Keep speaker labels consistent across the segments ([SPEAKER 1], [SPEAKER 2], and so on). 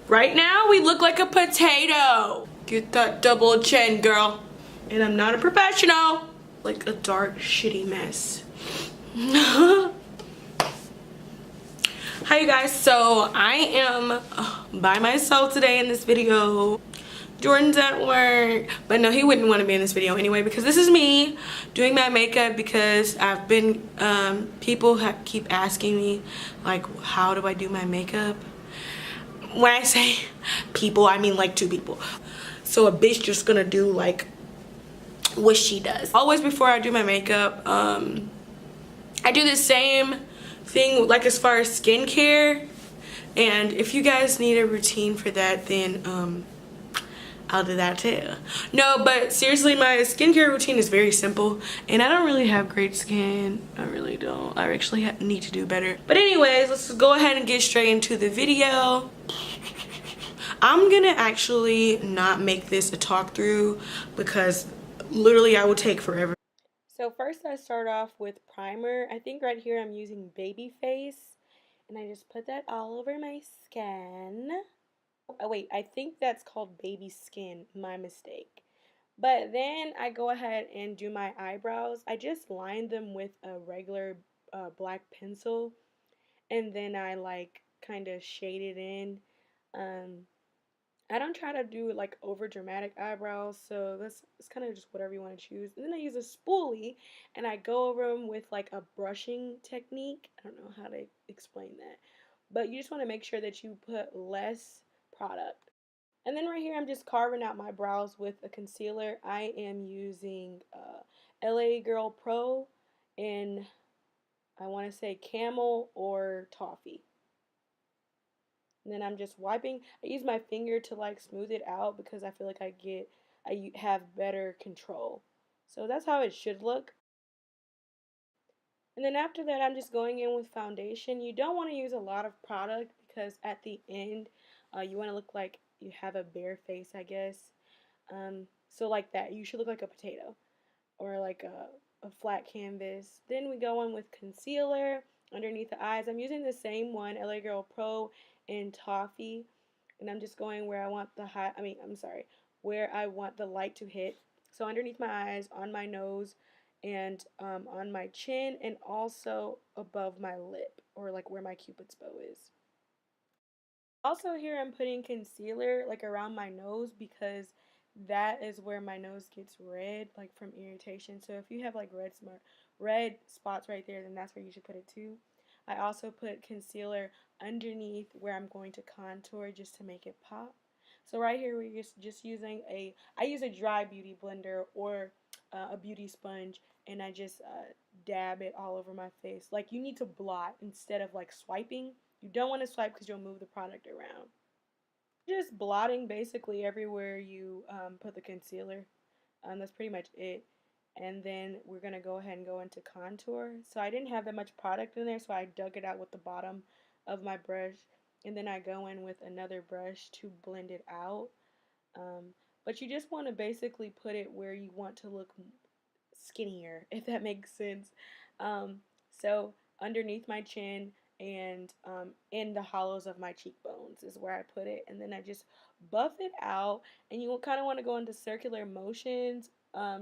[SPEAKER 1] Right now, we look like a potato. Get that double chin, girl. And I'm not a professional. Like a dark, shitty mess. Hi you guys, so I am by myself today in this video. Jordan's at work, but no, he wouldn't want to be in this video anyway because this is me doing my makeup because I've been people keep asking me like, how do I do my makeup? When I say people, I mean like 2 people. So a bitch just gonna do like what she does. Always before I do my makeup, I do the same thing like as far as skincare, and if you guys need a routine for that, then I'll do that too. No, but seriously, my skincare routine is very simple, and I don't really have great skin. I really don't. I actually need to do better. But anyways, let's go ahead and get straight into the video. I'm gonna actually not make this a talk through because literally I will take forever. So first I start off with primer. I think right here I'm using Baby Face, and I just put that all over my skin. Oh wait, I think that's called baby skin, my mistake. But then I go ahead and do my eyebrows. I just line them with a regular black pencil, and then I like kind of shade it in. I don't try to do like over dramatic eyebrows, so it's kind of just whatever you want to choose. And then I use a spoolie and I go over them with like a brushing technique. I don't know how to explain that, but you just want to make sure that you put less product. And then right here I'm just carving out my brows with a concealer. I am using LA Girl Pro in, I want to say, camel or toffee. And then I'm just wiping. I use my finger to like smooth it out because I feel like I have better control. So that's how it should look. And then after that, I'm just going in with foundation. You don't want to use a lot of product because at the end, you want to look like you have a bare face, I guess. So like that, you should look like a potato or like a flat canvas. Then we go on with concealer underneath the eyes. I'm using the same one, LA Girl Pro in Toffee, and I'm just going where I want the where I want the light to hit. So underneath my eyes, on my nose, and on my chin, and also above my lip, or like where my cupid's bow is. Also here I'm putting concealer like around my nose because that is where my nose gets red, like from irritation. So if you have like red spots right there, then that's where you should put it too. I also put concealer underneath where I'm going to contour just to make it pop. So right here we're just using I use a dry beauty blender or a beauty sponge, and I just dab it all over my face. Like you need to blot instead of like swiping. You don't want to swipe because you'll move the product around. Just blotting basically everywhere you put the concealer. That's pretty much it. And then we're going to go ahead and go into contour. So I didn't have that much product in there, so I dug it out with the bottom of my brush. And then I go in with another brush to blend it out. Um, but you just want to basically put it where you want to look skinnier, if that makes sense. Um, so underneath my chin and in the hollows of my cheekbones is where I put it, and then I just buff it out. And you kind of want to go into circular motions,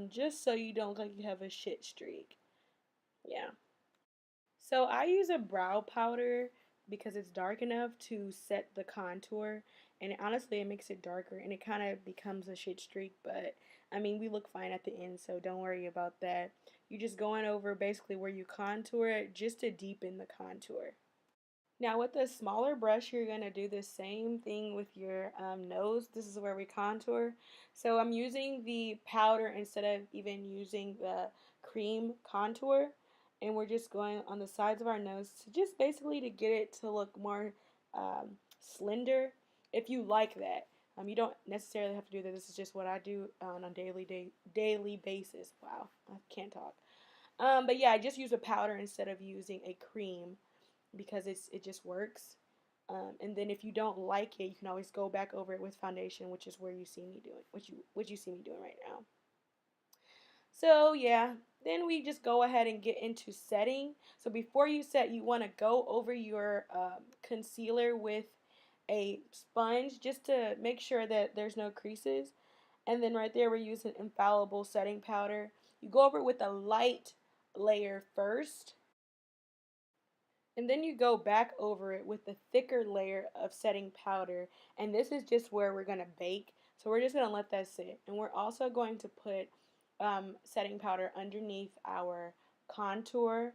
[SPEAKER 1] just so you don't look like you have a shit streak. Yeah. So I use a brow powder because it's dark enough to set the contour, and honestly it makes it darker and it kind of becomes a shit streak, but I mean we look fine at the end, so don't worry about that. You just going over basically where you contour it just to deepen the contour. Now with a smaller brush, you're going to do the same thing with your nose. This is where we contour. So I'm using the powder instead of even using the cream contour. And we're just going on the sides of our nose to just basically to get it to look more slender, if you like that. You don't necessarily have to do that. This is just what I do on a daily basis. Wow, I can't talk. But yeah, I just use a powder instead of using a cream because it just works. And then if you don't like it, you can always go back over it with foundation, which is where you see me doing what you see me doing right now. So yeah, then we just go ahead and get into setting. So before you set, you want to go over your concealer with a sponge just to make sure that there's no creases. And then right there we're using infallible setting powder. You go over it with a light layer first, and then you go back over it with the thicker layer of setting powder. And this is just where we're going to bake. So we're just going to let that sit. And we're also going to put setting powder underneath our contour.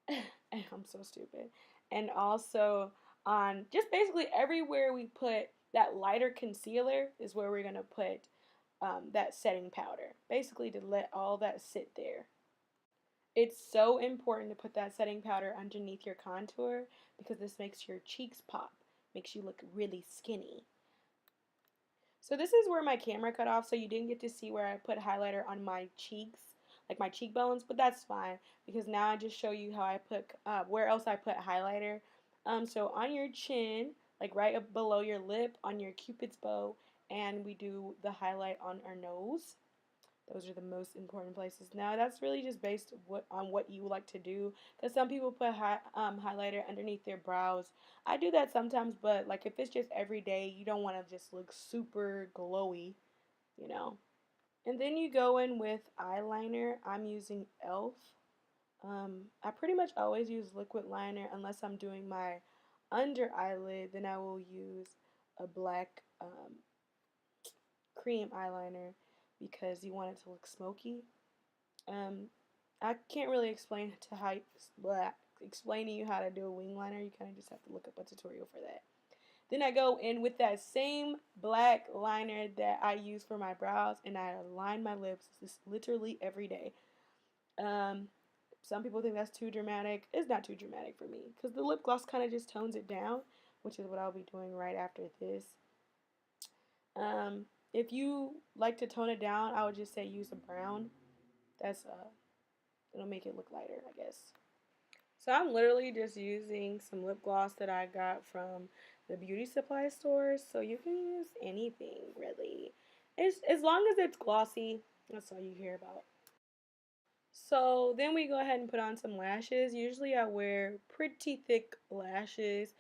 [SPEAKER 1] I'm so stupid. And also on just basically everywhere we put that lighter concealer is where we're going to put that setting powder. Basically to let all that sit there. It's so important to put that setting powder underneath your contour because this makes your cheeks pop, makes you look really skinny. So this is where my camera cut off, so you didn't get to see where I put highlighter on my cheeks, like my cheekbones, but that's fine because now I just show you how I put, where else I put highlighter. So on your chin, like right up below your lip, on your cupid's bow, and we do the highlight on our nose. Those are the most important places. Now that's really just based on what you like to do. Because some people put highlighter underneath their brows. I do that sometimes, but like if it's just every day, you don't want to just look super glowy, you know. And then you go in with eyeliner. I'm using e.l.f. I pretty much always use liquid liner unless I'm doing my under eyelid. Then I will use a black cream eyeliner because you want it to look smoky. I can't really explain to how explain to you how to do a wing liner. You kind of just have to look up a tutorial for that. Then I go in with that same black liner that I use for my brows, and I line my lips just literally every day. Some people think that's too dramatic. It's not too dramatic for me because the lip gloss kind of just tones it down, which is what I'll be doing right after this. If you like to tone it down, I would just say use a brown. That's it'll make it look lighter, I guess. So I'm literally just using some lip gloss that I got from the beauty supply stores. So you can use anything really. It's as long as it's glossy, that's all you hear about. So then we go ahead and put on some lashes. Usually I wear pretty thick lashes.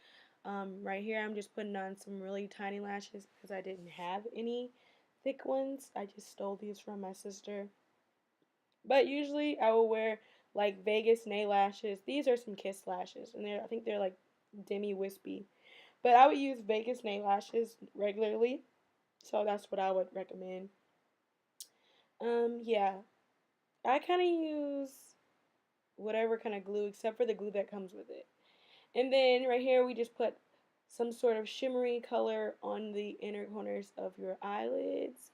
[SPEAKER 1] Right here I'm just putting on some really tiny lashes because I didn't have any thick ones. I just stole these from my sister. But usually I will wear like Vegas nail lashes. These are some Kiss lashes, and I think they're like demi wispy. But I would use Vegas nail lashes regularly, so that's what I would recommend. Yeah, I kind of use whatever kind of glue except for the glue that comes with it. And then right here we just put some sort of shimmery color on the inner corners of your eyelids,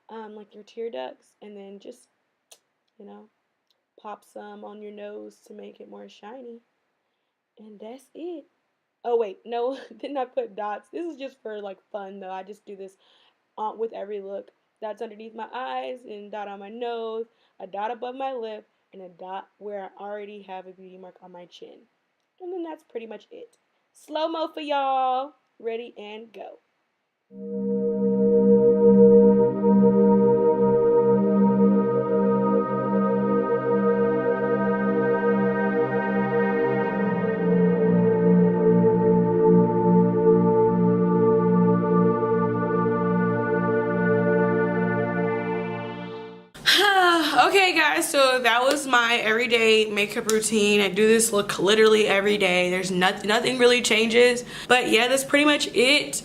[SPEAKER 1] like your tear ducts, and then just, you know, pop some on your nose to make it more shiny. And that's it. Oh wait, no, didn't I put dots? This is just for like fun though. I just do this with every look. Dots underneath my eyes, and dot on my nose, a dot above my lip, and a dot where I already have a beauty mark on my chin. And then that's pretty much it. Slow-mo for y'all. Ready and go. Okay guys, so that was my everyday makeup routine. I do this look literally every day. There's nothing really changes. But yeah, that's pretty much it.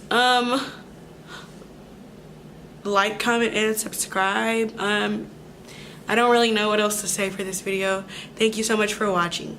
[SPEAKER 1] Like, comment, and subscribe. I don't really know what else to say for this video. Thank you so much for watching.